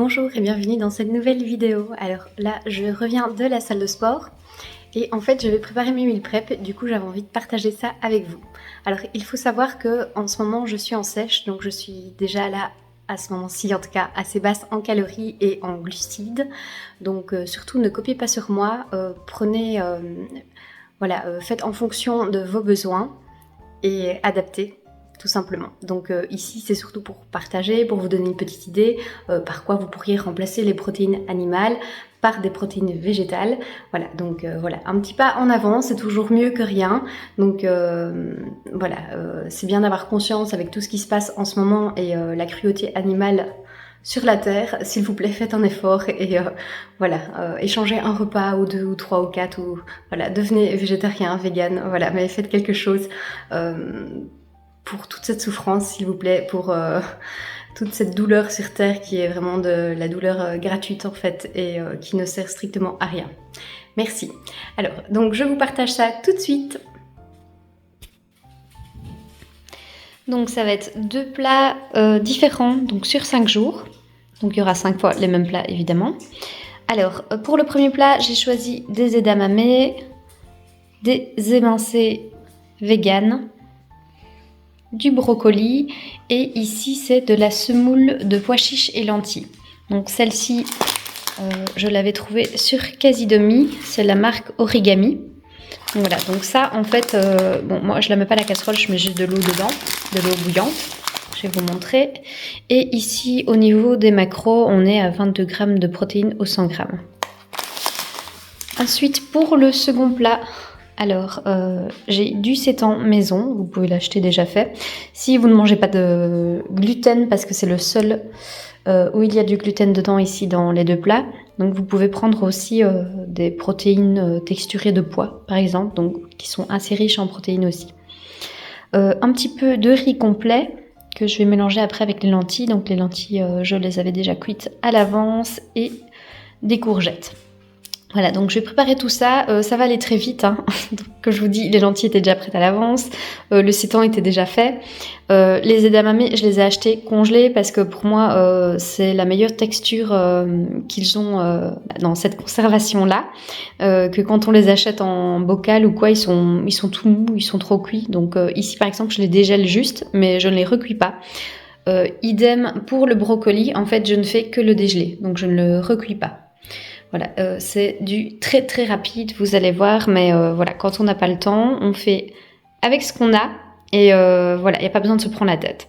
Bonjour et bienvenue dans cette nouvelle vidéo. Alors là, je reviens de la salle de sport et en fait, je vais préparer mes meal prep. Du coup, j'avais envie de partager ça avec vous. Alors, il faut savoir que en ce moment, je suis en sèche, donc je suis déjà là à ce moment-ci, en tout cas, assez basse en calories et en glucides. Donc, surtout, ne copiez pas sur moi. Faites en fonction de vos besoins et adaptez. Tout simplement. Donc ici, c'est surtout pour partager, pour vous donner une petite idée par quoi vous pourriez remplacer les protéines animales par des protéines végétales. Voilà, donc voilà, un petit pas en avant, c'est toujours mieux que rien. Donc c'est bien d'avoir conscience avec tout ce qui se passe en ce moment et la cruauté animale sur la terre. S'il vous plaît, faites un effort et échangez un repas ou deux ou trois ou quatre ou voilà, devenez végétarien, vegan, voilà, mais faites quelque chose. Pour toute cette souffrance, s'il vous plaît, pour toute cette douleur sur Terre qui est vraiment de la douleur gratuite en fait et qui ne sert strictement à rien. Merci. Alors, donc je vous partage ça tout de suite. Donc ça va être 2 plats différents donc sur 5 jours. Donc il y aura 5 fois les mêmes plats évidemment. Alors pour le premier plat, j'ai choisi des edamame, des émincés véganes, du brocoli et ici c'est de la semoule de pois chiches et lentilles. Donc celle-ci je l'avais trouvée sur Casidomi, c'est la marque Origami. Donc voilà, donc ça en fait, moi je la mets pas à la casserole, je mets juste de l'eau dedans, de l'eau bouillante. Je vais vous montrer. Et ici au niveau des macros, on est à 22 g de protéines au 100 g. Ensuite pour le second plat, alors, j'ai du sétan maison, vous pouvez l'acheter déjà fait. Si vous ne mangez pas de gluten, parce que c'est le seul où il y a du gluten dedans ici dans les 2 plats, donc vous pouvez prendre aussi des protéines texturées de pois, par exemple, donc qui sont assez riches en protéines aussi. Un petit peu de riz complet que je vais mélanger après avec les lentilles. Donc les lentilles, je les avais déjà cuites à l'avance et des courgettes. Voilà, donc je vais préparer tout ça, ça va aller très vite, hein. Donc, comme je vous dis, les lentilles étaient déjà prêtes à l'avance, le sétan était déjà fait, les edamame, je les ai achetés congelés parce que pour moi, c'est la meilleure texture qu'ils ont dans cette conservation-là, que quand on les achète en bocal ou quoi, ils sont tout mous, ils sont trop cuits. Donc ici par exemple, je les dégèle juste, mais je ne les recuis pas. Idem pour le brocoli, en fait, je ne fais que le dégeler, donc je ne le recuis pas. Voilà, c'est du très très rapide, vous allez voir, mais voilà, quand on n'a pas le temps, on fait avec ce qu'on a et voilà, il n'y a pas besoin de se prendre la tête.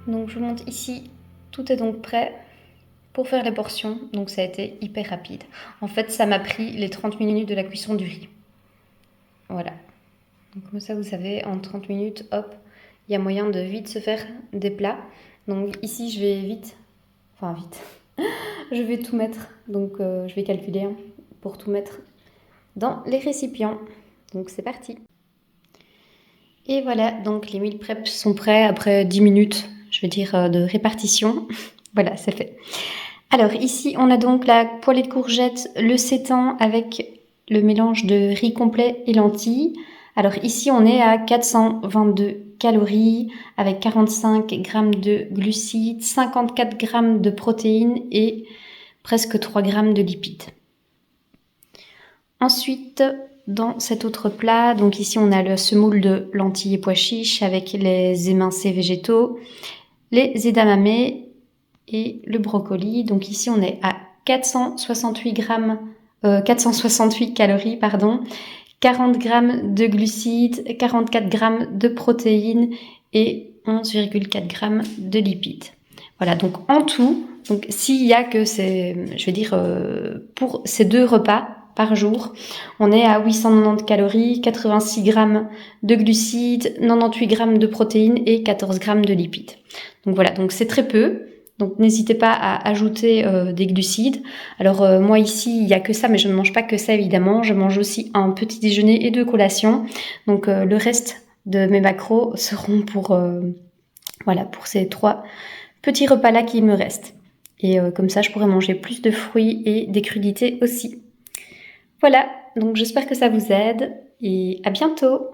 Donc je vous montre ici, tout est donc prêt pour faire les portions, donc ça a été hyper rapide. En fait, ça m'a pris les 30 minutes de la cuisson du riz. Voilà. Donc comme ça, vous savez, en 30 minutes, hop, il y a moyen de vite se faire des plats. Donc ici, je vais vite Enfin vite. Je vais tout mettre, donc je vais calculer hein, pour tout mettre dans les récipients. Donc c'est parti. Et voilà, donc les meal preps sont prêts après 10 minutes, je vais dire, de répartition. Voilà, c'est fait. Alors ici, on a donc la poêlée de courgettes, le sétan avec le mélange de riz complet et lentilles. Alors ici, on est à 422 calories avec 45 g de glucides, 54 g de protéines et presque 3 g de lipides. Ensuite, dans cet autre plat, donc ici on a le semoule de lentilles et pois chiches avec les émincés végétaux, les edamame et le brocoli. Donc ici on est à 468 calories, pardon, 40 g de glucides, 44 g de protéines et 11,4 g de lipides. Voilà, donc en tout, donc s'il y a que pour ces 2 repas par jour, on est à 890 calories, 86 g de glucides, 98 g de protéines et 14 g de lipides. Donc voilà, donc c'est très peu. Donc n'hésitez pas à ajouter des glucides. Alors moi ici, il n'y a que ça, mais je ne mange pas que ça évidemment. Je mange aussi un petit déjeuner et 2 collations. Donc le reste de mes macros seront pour ces 3 petits repas-là qui me restent. Et comme ça, je pourrai manger plus de fruits et des crudités aussi. Voilà, donc j'espère que ça vous aide et à bientôt!